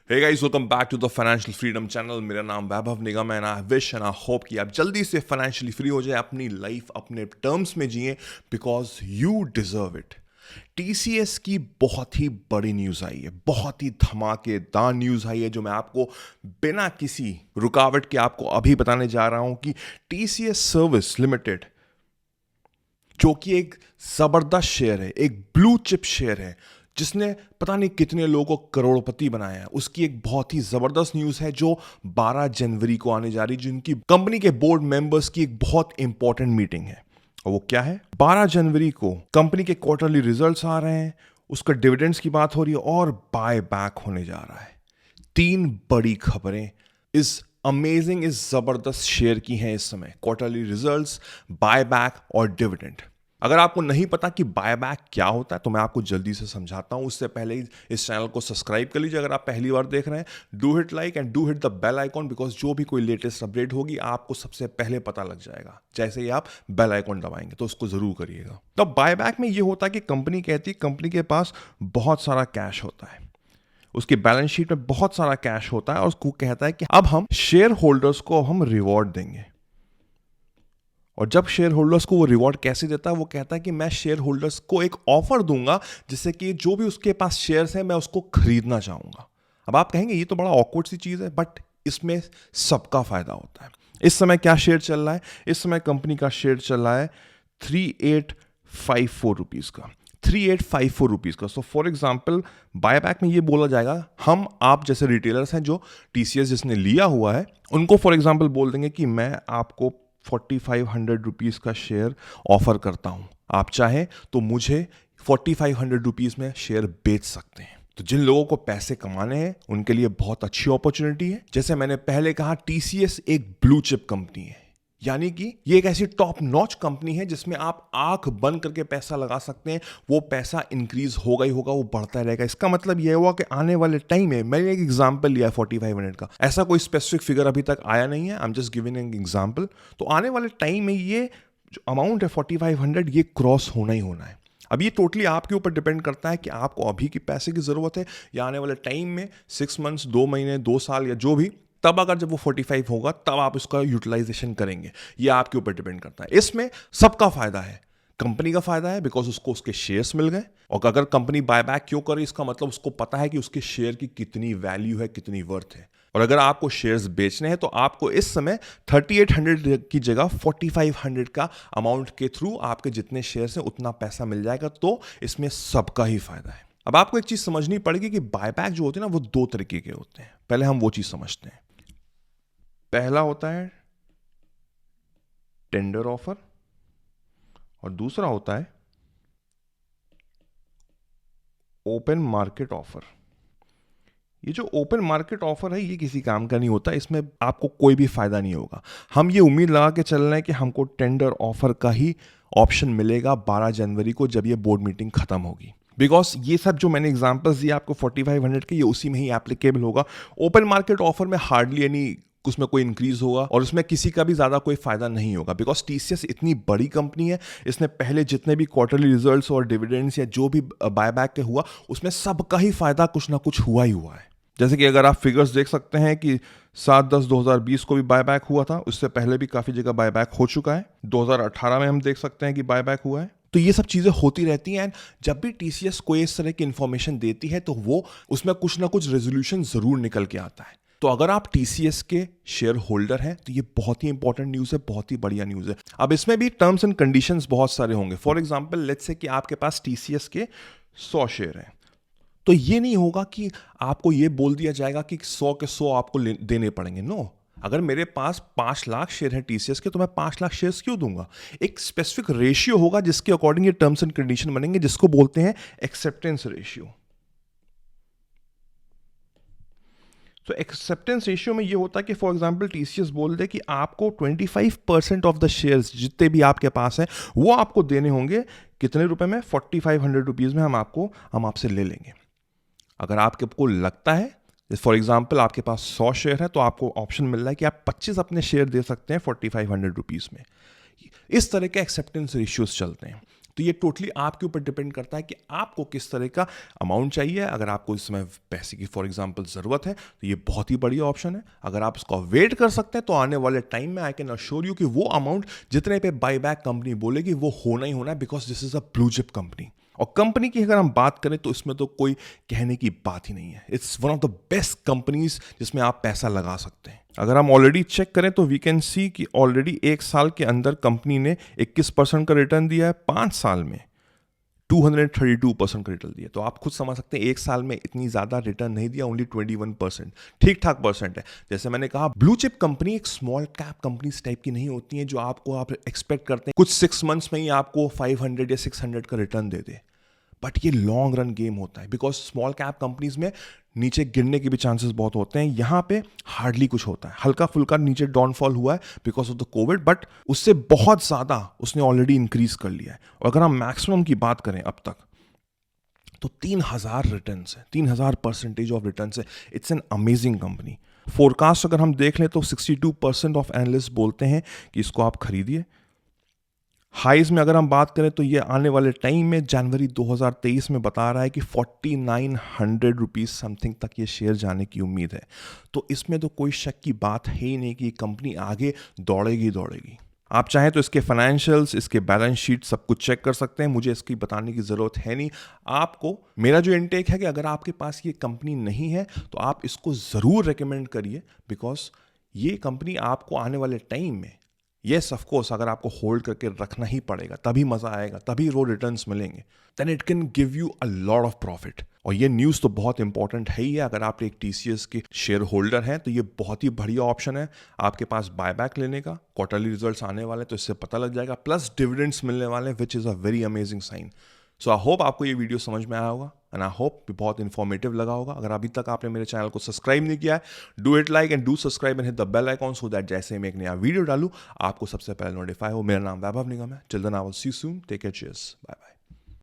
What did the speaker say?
Hey guys, welcome back to the Financial Freedom Channel. मेरा नाम वैभव निगम है and I wish and I hope कि आप जल्दी से फाइनेंशियली फ्री हो जाए, अपनी लाइफ अपने टर्म्स में जिए because you deserve it. TCS की बहुत ही बड़ी न्यूज़ आई है, बहुत ही धमाकेदार न्यूज़ आई है जो मैं आपको बिना किसी रुकावट के आपको अभी बताने जा रहा हूं कि TCS सर्विस लिमिटेड, जो कि एक जबरदस्त शेयर है, एक ब्लू चिप शेयर है जिसने पता नहीं कितने लोगों को करोड़पति बनाया है, उसकी एक बहुत ही जबरदस्त न्यूज़ है जो 12 जनवरी को आने जा रही है, जिनकी कंपनी के बोर्ड मेंबर्स की एक बहुत इंपॉर्टेंट मीटिंग है। और वो क्या है? 12 जनवरी को कंपनी के क्वार्टरली रिजल्ट्स आ रहे हैं, उसका डिविडेंड्स की बात हो रही है और बाय बैक होने जा रहा है। 3 बड़ी खबरें इस अमेजिंग, इस जबरदस्त शेयर की हैं इस समय: क्वार्टरली रिजल्ट्स, बाय बैक और डिविडेंड। अगर आपको नहीं पता कि बायबैक क्या होता है तो मैं आपको जल्दी से समझाता हूं। उससे पहले इस चैनल को सब्सक्राइब कर लीजिए अगर आप पहली बार देख रहे हैं। Do hit like and do hit the bell icon, because जो भी कोई लेटेस्ट अपडेट होगी आपको सबसे पहले पता लग जाएगा जैसे ही आप बेल आइकॉन दबाएंगे, तो उसको जरूर करिएगा। तो बायबैक में ये होता है कि कंपनी कहती है, कंपनी के पास बहुत सारा कैश होता है, उसकी बैलेंस शीट में बहुत सारा कैश होता है और उसको कहता है कि अब हम शेयर होल्डर्स को हम रिवॉर्ड देंगे। और जब शेयर होल्डर्स को वो रिवॉर्ड कैसे देता है? वो कहता है कि मैं शेयर होल्डर्स को एक ऑफर दूंगा जिससे कि जो भी उसके पास शेयर्स हैं मैं उसको खरीदना चाहूंगा। अब आप कहेंगे ये तो बड़ा ऑकवर्ड सी चीज है, बट इसमें सबका फायदा होता है। इस समय क्या शेयर चल रहा है? इस समय कंपनी का शेयर चल रहा है 3854 रुपीज का, 3854 रुपीज का। सो फॉर एग्जाम्पल बायबैक में ये बोला जाएगा, हम आप जैसे रिटेलर्स हैं जो TCS जिसने लिया हुआ है उनको फॉर एग्जाम्पल बोल देंगे कि मैं आपको 4500 रुपीज का शेयर ऑफर करता हूं, आप चाहें तो मुझे 4500 रुपीज में शेयर बेच सकते हैं। तो जिन लोगों को पैसे कमाने हैं उनके लिए बहुत अच्छी अपॉर्चुनिटी है। जैसे मैंने पहले कहा, TCS एक ब्लू चिप कंपनी है, यानी कि ये एक ऐसी टॉप नॉच कंपनी है जिसमें आप आंख बंद करके पैसा लगा सकते हैं, वो पैसा इंक्रीज होगा ही होगा, वो बढ़ता रहेगा। इसका मतलब यह हुआ कि आने वाले टाइम में, मैंने एक एग्जांपल लिया है 4500 का, ऐसा कोई स्पेसिफिक फिगर अभी तक आया नहीं है, I am just giving an example. तो आने वाले टाइम में ये जो अमाउंट है 4500, ये क्रॉस होना ही होना है। अब ये टोटली आपके ऊपर डिपेंड करता है कि आपको अभी की पैसे की जरूरत है या आने वाले टाइम में 6 मंथ्स, 2 महीने, 2 साल या जो भी, तब अगर जब वो 45 होगा तब आप उसका यूटिलाइजेशन करेंगे। ये आपके ऊपर डिपेंड करता है। इसमें सबका फायदा है, कंपनी का फायदा है बिकॉज उसको उसके शेयर्स मिल गए। और अगर कंपनी बायबैक क्यों करे, इसका मतलब उसको पता है कि उसके शेयर की कितनी वैल्यू है, कितनी वर्थ है। और अगर आपको शेयर्स बेचने हैं तो आपको इस समय 3800 की जगह 4500 का अमाउंट के थ्रू आपके जितने शेयर्स हैं उतना पैसा मिल जाएगा। तो इसमें सबका ही फायदा है। अब आपको एक चीज समझनी पड़ेगी कि बायबैक जो होते हैं ना, वो 2 तरीके के होते हैं। पहले हम वो चीज समझते हैं। पहला होता है टेंडर ऑफर और दूसरा होता है ओपन मार्केट ऑफर। ये जो ओपन मार्केट ऑफर है ये किसी काम का नहीं होता, इसमें आपको कोई भी फायदा नहीं होगा। हम ये उम्मीद लगा के चल रहे हैं कि हमको टेंडर ऑफर का ही ऑप्शन मिलेगा 12 जनवरी को जब ये बोर्ड मीटिंग खत्म होगी, बिकॉज ये सब जो मैंने एग्जांपल्स दिए आपको 4500 के, ये उसी में ही एप्लीकेबल होगा। ओपन मार्केट ऑफर में हार्डली एनी उसमें कोई इंक्रीज होगा और उसमें किसी का भी ज्यादा कोई फायदा नहीं होगा, बिकॉज TCS इतनी बड़ी कंपनी है, इसने पहले जितने भी क्वार्टरली रिजल्ट्स और डिविडेंड्स या जो भी बायबैक के हुआ उसमें सबका ही फायदा कुछ ना कुछ हुआ ही हुआ है। जैसे कि अगर आप फिगर्स देख सकते हैं कि 7/10/2020 को भी बायबैक हुआ था, उससे पहले भी काफी जगह बायबैक हो चुका है, 2018 में हम देख सकते हैं कि बायबैक हुआ है। तो ये सब चीजें होती रहती हैं। जब भी TCS कोई इस तरह की इंफॉर्मेशन देती है तो वो उसमें कुछ ना कुछ रेजोल्यूशन जरूर निकल के आता है। तो अगर आप TCS के शेयर होल्डर हैं तो ये बहुत ही इंपॉर्टेंट न्यूज़ है, बहुत ही बढ़िया न्यूज़ है। अब इसमें भी टर्म्स एंड कंडीशंस बहुत सारे होंगे। फॉर एग्जांपल लेट्स से कि आपके पास TCS के 100 शेयर हैं, तो ये नहीं होगा कि आपको ये बोल दिया जाएगा कि 100 के 100 आपको देने पड़ेंगे। नो, अगर मेरे पास 5 लाख शेयर हैं TCS के तो मैं 5 लाख शेयर्स क्यों दूंगा? एक स्पेसिफिक रेशियो होगा जिसके अकॉर्डिंग ये टर्म्स एंड कंडीशन बनेंगे, जिसको बोलते हैं एक्सेप्टेंस रेशियो। तो एक्सेप्टेंस रेशियो में ये होता है कि फॉर एग्जांपल TCS बोल दे कि आपको 25% ऑफ द शेयर्स जितने भी आपके पास हैं वो आपको देने होंगे। कितने रुपए में? 4500 रुपीज में हम आपसे ले लेंगे। अगर आपको लगता है, फॉर एग्जाम्पल आपके पास 100 शेयर है तो आपको ऑप्शन मिल रहा है कि आप 25 अपने शेयर दे सकते हैं 4500 रुपीज में। इस तरह के एक्सेप्टेंस रेशियोज चलते हैं। तो ये टोटली आपके ऊपर डिपेंड करता है कि आपको किस तरह का अमाउंट चाहिए। अगर आपको इस समय पैसे की फॉर एग्जांपल ज़रूरत है तो ये बहुत ही बढ़िया ऑप्शन है। अगर आप इसको वेट कर सकते हैं तो आने वाले टाइम में आई कैन अश्योर यू कि वो अमाउंट जितने पे बाईबैक कंपनी बोलेगी वो होना ही होना है, because this is a blue chip company. और कंपनी की अगर हम बात करें तो इसमें तो कोई कहने की बात ही नहीं है। It's one of the best companies जिसमें आप पैसा लगा सकते हैं। अगर हम ऑलरेडी चेक करें तो वी कैन सी कि ऑलरेडी 1 साल के अंदर कंपनी ने 21% का रिटर्न दिया है, 5 साल में 232% का रिटर्न दिया। तो आप खुद समझ सकते हैं 1 साल में इतनी ज़्यादा रिटर्न नहीं दिया, ओनली 21%, ठीक ठाक परसेंट है। जैसे मैंने कहा ब्लू चिप कंपनी एक स्मॉल कैप कंपनी टाइप की नहीं होती है जो आपको आप एक्सपेक्ट करते हैं कुछ 6 मंथ्स में ही आपको 500 या 600 का रिटर्न दे दे। बट ये लॉन्ग रन गेम होता है, बिकॉज स्मॉल कैप कंपनीज में नीचे गिरने के भी चांसेस बहुत होते हैं। यहाँ पे हार्डली कुछ होता है, हल्का फुल्का नीचे डाउनफॉल हुआ है because of the Covid, but उससे बहुत ज़्यादा उसने ऑलरेडी इंक्रीज कर लिया है। और अगर हम मैक्सिमम की बात करें अब तक तो 3000 रिटर्न है, 3000% ऑफ रिटर्न है। It's an amazing company. Forecast अगर हम देख लें तो 62% ऑफ एनालिस्ट बोलते हैं कि इसको आप खरीदिए। हाइज में अगर हम बात करें तो ये आने वाले टाइम में जनवरी 2023 में बता रहा है कि 4900 रुपीज़ समथिंग तक ये शेयर जाने की उम्मीद है। तो इसमें तो कोई शक की बात है ही नहीं कि कंपनी आगे दौड़ेगी दौड़ेगी। आप चाहें तो इसके फाइनेंशियल्स, इसके बैलेंस शीट सब कुछ चेक कर सकते हैं, मुझे इसकी बताने की ज़रूरत है नहीं आपको। मेरा जो इनटेक है कि अगर आपके पास ये कंपनी नहीं है तो आप इसको ज़रूर रिकमेंड करिए, बिकॉज ये कंपनी आपको आने वाले टाइम में, येस ऑफ कोर्स अगर आपको होल्ड करके रखना ही पड़ेगा तभी मज़ा आएगा, तभी रो रिटर्न्स मिलेंगे, then it can give you a lot of profit. और ये न्यूज़ तो बहुत इंपॉर्टेंट है ही है। अगर आप एक TCS के शेयर होल्डर हैं तो ये बहुत ही बढ़िया ऑप्शन है आपके पास बायबैक लेने का। क्वार्टरली रिजल्ट्स आने वाले तो इससे पता लग जाएगा, प्लस डिविडेंड्स मिलने वाले, which is a very amazing sign. So I hope आपको ये वीडियो समझ में आया होगा एंड आई होप बहुत इन्फॉर्मेटिव लगा होगा। अगर अभी तक आपने मेरे चैनल को सब्सक्राइब नहीं किया है, do it like and do subscribe and hit the bell icon so that जैसे मैं एक नया वीडियो डालूं आपको सबसे पहले नोटिफाई हो। मेरा नाम वैभव निगम है। Till then I will see you soon, take care, cheers, bye bye.